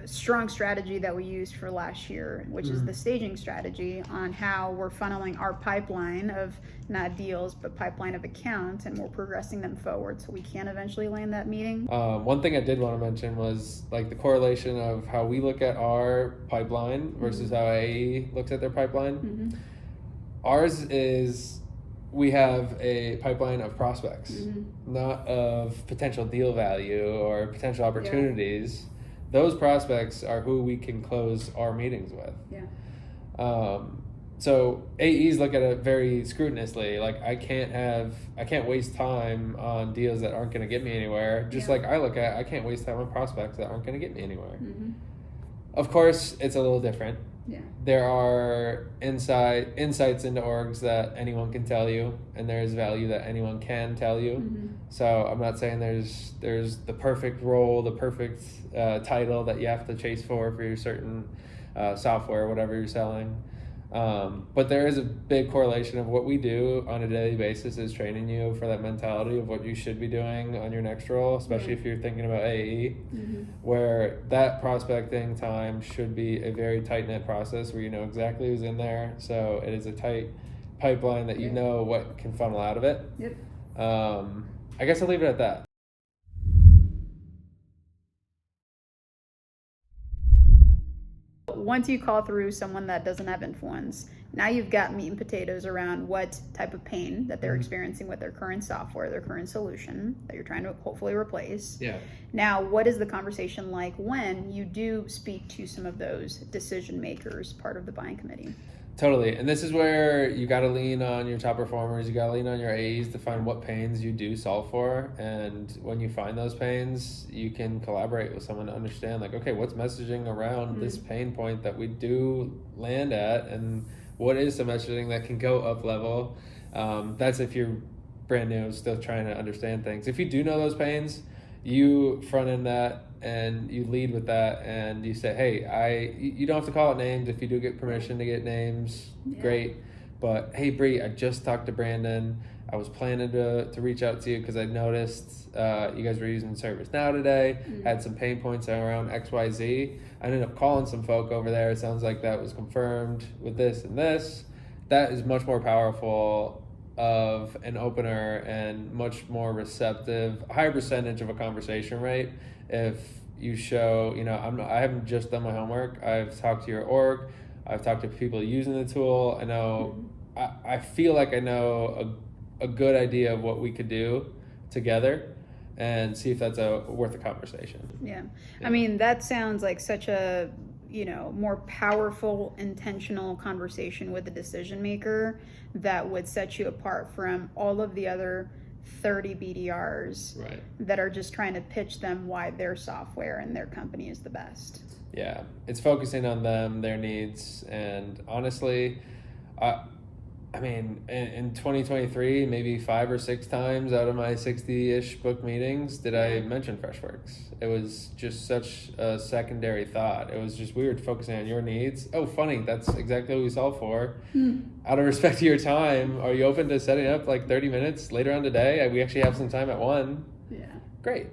strong strategy that we used for last year, which is the staging strategy on how we're funneling our pipeline of not deals, but pipeline of accounts, and we're progressing them forward so we can eventually land that meeting. One thing I did want to mention was like the correlation of how we look at our pipeline versus how AE looks at their pipeline. Ours is, we have a pipeline of prospects, not of potential deal value or potential opportunities. Those prospects are who we can close our meetings with. So AEs look at it very scrupulously. Like I can't waste time on deals that aren't going to get me anywhere. Just like I look at, I can't waste time on prospects that aren't going to get me anywhere. Of course, it's a little different. There are insights into orgs that anyone can tell you, and there is value that anyone can tell you. So I'm not saying there's the perfect role, the perfect title that you have to chase for your certain software, whatever you're selling. But there is a big correlation of what we do on a daily basis is training you for that mentality of what you should be doing on your next role, especially if you're thinking about AE, where that prospecting time should be a very tight-knit process where you know exactly who's in there. So it is a tight pipeline that you know what can funnel out of it. I guess I'll leave it at that. Once you call through someone that doesn't have influence, now you've got meat and potatoes around what type of pain that they're experiencing with their current software, their current solution that you're trying to hopefully replace. Now, what is the conversation like when you do speak to some of those decision makers, part of the buying committee? Totally. And this is where you got to lean on your top performers. You got to lean on your AEs to find what pains you do solve for. And when you find those pains, you can collaborate with someone to understand, like, okay, what's messaging around this pain point that we do land at? And what is some messaging that can go up level? That's if you're brand new, still trying to understand things. If you do know those pains, you front end that and you lead with that, and you say, hey, you don't have to call it names. If you do get permission to get names, great. But hey, Bri, I just talked to Brandon. I was planning to reach out to you because I noticed you guys were using ServiceNow today, had some pain points around XYZ. I ended up calling some folk over there. It sounds like that was confirmed with this and this. That is much more powerful of an opener and much more receptive, higher percentage of a conversation rate if you show, I haven't just done my homework. I've talked to your org. I've talked to people using the tool. I know, I feel like I know a good idea of what we could do together and see if that's worth a conversation. I mean, that sounds like such a, more powerful, intentional conversation with the decision maker that would set you apart from all of the other 30 BDRs that are just trying to pitch them why their software and their company is the best. Yeah, it's focusing on them, their needs, and honestly, I mean, in 2023, maybe 5 or 6 times out of my 60-ish book meetings did I mention Freshworks. It was just such a secondary thought. It was just, we were focusing on your needs. Oh, funny, that's exactly what we solve for. Out of respect to your time, are you open to setting up like 30 minutes later on today? We actually have some time at 1. Great.